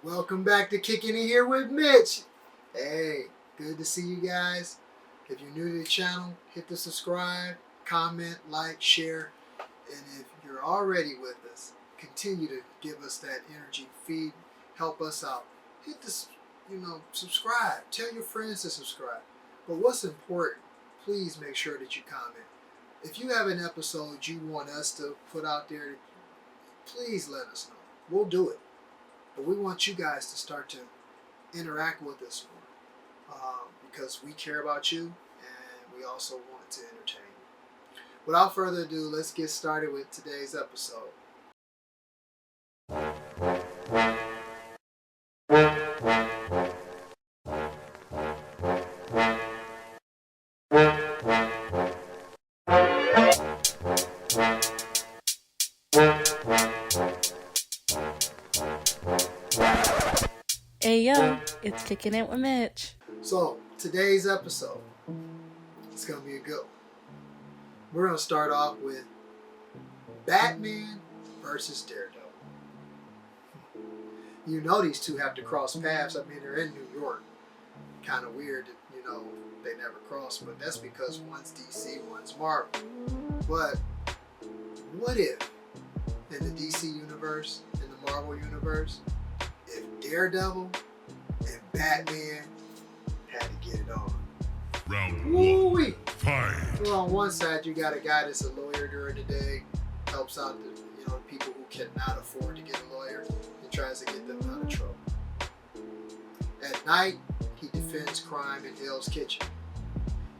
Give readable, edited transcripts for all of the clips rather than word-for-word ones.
Welcome back to Kickin in here with Mitch. Hey, good to see you guys. If you're new to the channel, hit the subscribe, comment, like, share, and if you're already with us, continue to give us that energy, feed, help us out. Hit this, subscribe. Tell your friends to subscribe. But what's important, please make sure that you comment. If you have an episode you want us to put out there, please let us know. We'll do it. But we want you guys to start to interact with us more because we care about you and we also want to entertain you. Without further ado, let's get started with today's episode. Hey yo, it's Kicking It with Mitch. So, today's episode, it's going to be a good one. We're going to start off with Batman versus Daredevil. You know these two have to cross paths. I mean, they're in New York. Kind of weird that, they never cross, but that's because one's DC, one's Marvel. But what if, in the DC universe, in the Marvel universe, if Daredevil and Batman had to get it on? Round Woo-wee. one, fight. Well, on one side, you got a guy that's a lawyer during the day, helps out the people who cannot afford to get a lawyer, and tries to get them out of trouble. At night, he defends crime in Hell's Kitchen.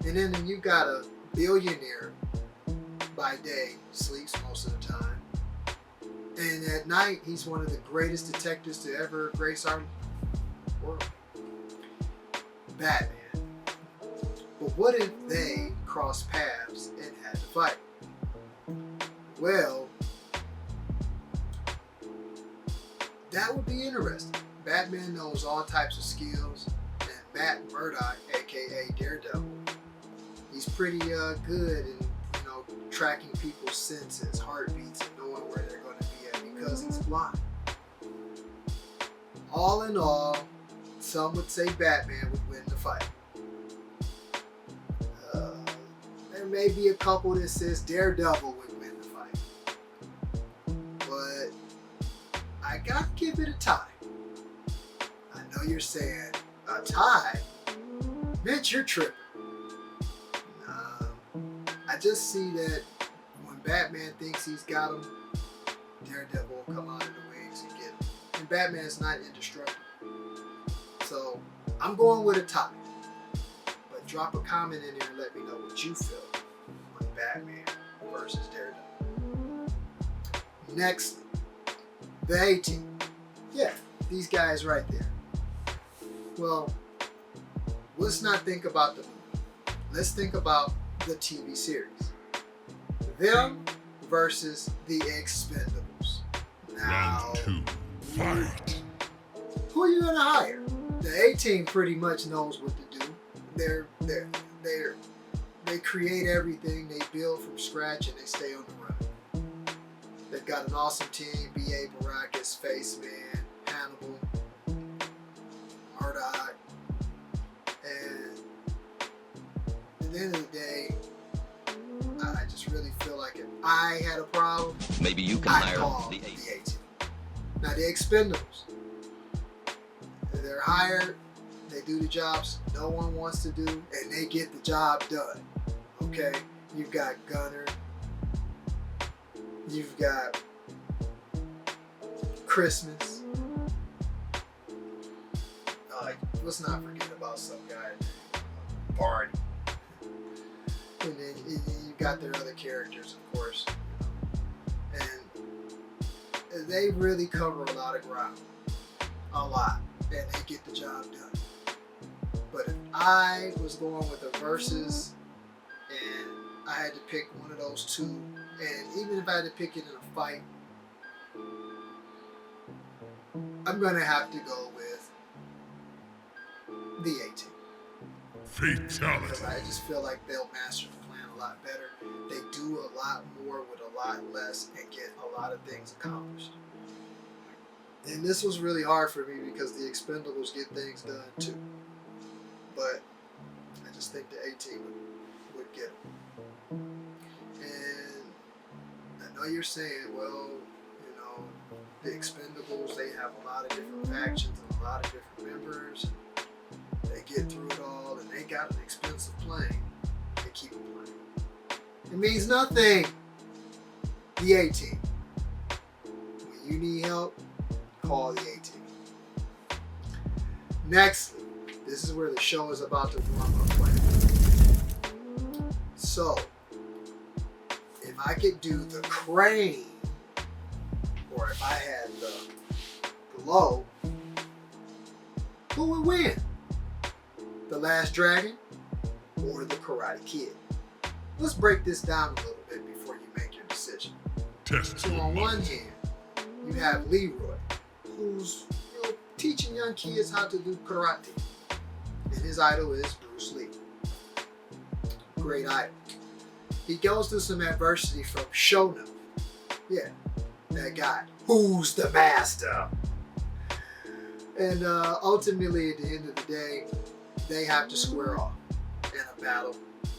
And then you got a billionaire by day, sleeps most of the time. And at night, he's one of the greatest detectives to ever grace our world. Batman. But what if they crossed paths and had to fight? Well, that would be interesting. Batman knows all types of skills, and Matt Murdock, aka Daredevil, he's pretty good in tracking people's senses, heartbeats, and knowing where they're going to be at because he's blind. All in all, some would say Batman would win the fight. There may be a couple that says Daredevil would win the fight. But I gotta give it a tie. I know you're saying, a tie? Mitch, you're tripping. I just see that when Batman thinks he's got him, Daredevil will come out of the wings and get him. And Batman's not indestructible. So, I'm going with a tie. But drop a comment in there and let me know what you feel on Batman versus Daredevil. Next, the A-Team. Yeah, these guys right there. Well, let's not think about the movie. Let's think about the TV series. Them versus the Expendables. Now, Round two, fight. who are you gonna hire? The A-Team pretty much knows what to do. They create everything, they build from scratch, and they stay on the run. They've got an awesome team: B.A. Baracus, Faceman, Hannibal, Murdock, and at the end of the day, I just really feel like if I had a problem, maybe you can I'd hire call the the A-Team. A-Team. Now the Expendables, they're hired, they do the jobs no one wants to do, and they get the job done. Okay, you've got Gunner, you've got Christmas. Let's not forget about some guy named Barney. And then you got their other characters, of course. And they really cover a lot of ground. A lot. And they get the job done. But if I was going with a versus and I had to pick one of those two, and even if I had to pick it in a fight, I'm going to have to go with the A-Team. Fatality. Because I just feel like they'll master the plan a lot better. They do a lot more with a lot less and get a lot of things accomplished. And this was really hard for me because the Expendables get things done too. But I just think the A-Team would get them. And I know you're saying, well, you know, the Expendables, they have a lot of different factions and a lot of different members. And they get through it all, and they got an expensive plane. They keep it playing. It means nothing. The A-Team. When you need help, call the A-Team. Next, this is where the show is about to warm up. So, if I could do the crane, or if I had the glow, who would win? The Last Dragon or the Karate Kid? Let's break this down a little bit before you make your decision. So on one hand, you have Leroy, who's teaching young kids how to do karate. And his idol is Bruce Lee. Great idol. He goes through some adversity from Shonen. Yeah, that guy. Who's the master? And ultimately, at the end of the day, they have to square off in a battle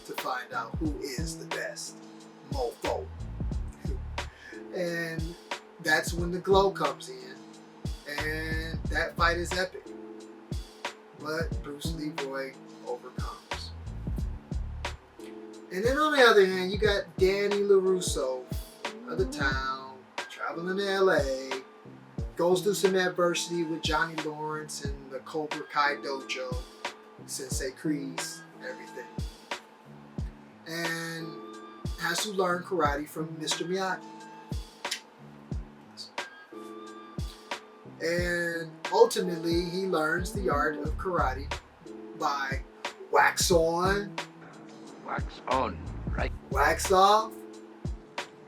to find out who is the best mofo. And that's when the glow comes in. And that fight is epic. But Bruce Leroy overcomes. And then on the other hand, you got Danny LaRusso of the town, traveling to LA, goes through some adversity with Johnny Lawrence and the Cobra Kai Dojo, Sensei Kreese, everything. And has to learn karate from Mr. Miyagi. And ultimately, he learns the art of karate by wax on, wax on, right? Wax off,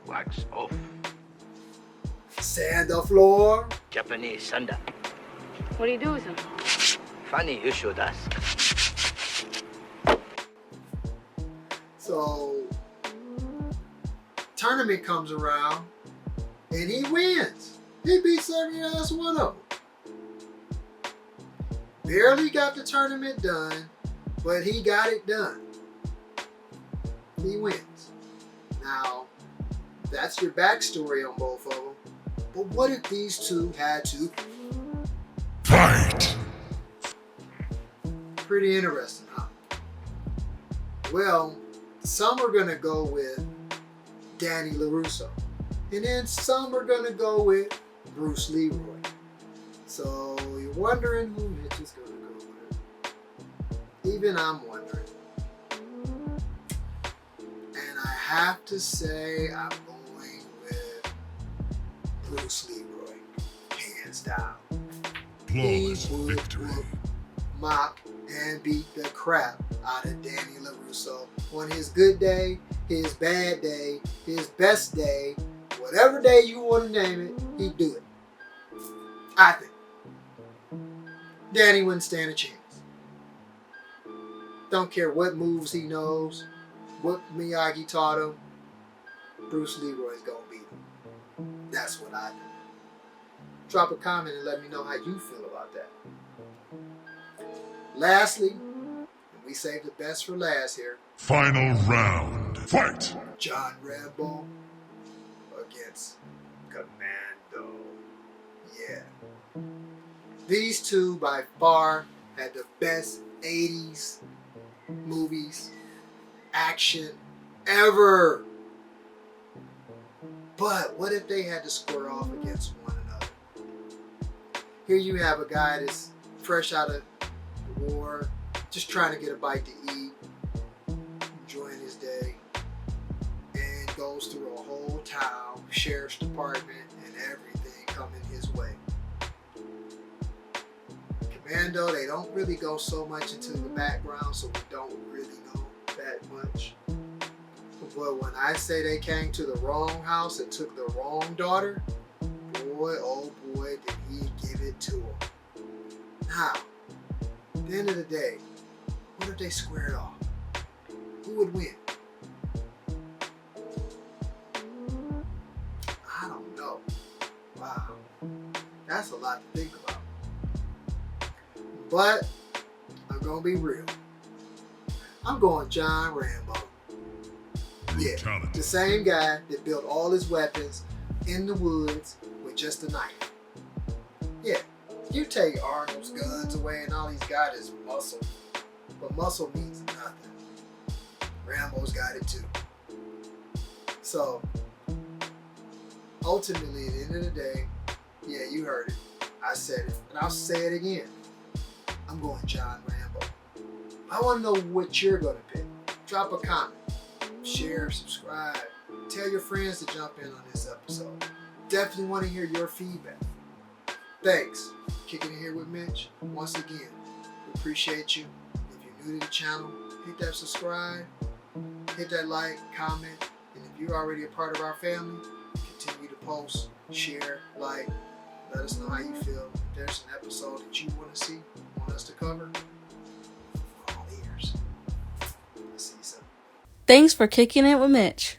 Wax off. sand the floor. Japanese sanda. What do you do with him? Funny you should ask. So, tournament comes around, and he wins. He beats every last one of them. Barely got the tournament done, but he got it done. He wins. Now, that's your backstory on both of them. But what if these two had to Fight! Pretty interesting, huh? Well, some are going to go with Danny LaRusso. And then some are going to go with Bruce Leroy. So you're wondering who Mitch is going to go with. Even I'm wondering. And I have to say I'm going with Bruce Leroy. Hands down. Flawless He would victory. mop and beat the crap out of Danny LaRusso on his good day, his bad day, his best day, whatever day you want to name it, he'd do it. I think. Danny wouldn't stand a chance. Don't care what moves he knows, what Miyagi taught him, Bruce Leroy's gonna beat him. That's what I do. Drop a comment and let me know how you feel about that. Lastly, and we saved the best for last here, Final round. Fight! John Rambo against Commando. Yeah. These two by far had the best 80s movies, action ever. But what if they had to square off against one another? Here you have a guy that's fresh out of the war, just trying to get a bite to eat, enjoying his day, and goes through a whole town, sheriff's department, and everything coming his way. Commando, they don't really go so much into the background, so we don't really know that much. But when I say they came to the wrong house and took the wrong daughter, boy, oh boy, did he give it to him. Now, at the end of the day, what if they squared off? Who would win? I don't know. Wow. That's a lot to think about. But I'm gonna be real. I'm going John Rambo. Yeah, Brutality. the same guy that built all his weapons in the woods with just a knife. Yeah, you take Arnold's guns away and all he's got is muscle. But muscle means nothing. Rambo's got it too. So, ultimately, at the end of the day, yeah, you heard it. I said it, and I'll say it again. I'm going John Rambo. I want to know what you're going to pick. Drop a comment, share, subscribe, tell your friends to jump in on this episode. Definitely want to hear your feedback. Thanks. Kicking it here with Mitch. Once again, we appreciate you. If you're new to the channel, hit that subscribe, hit that like, comment, and if you're already a part of our family, continue to post, share, like, let us know how you feel. If there's an episode that you want to see, want us to cover, all ears. See you soon. Thanks for kicking it with Mitch.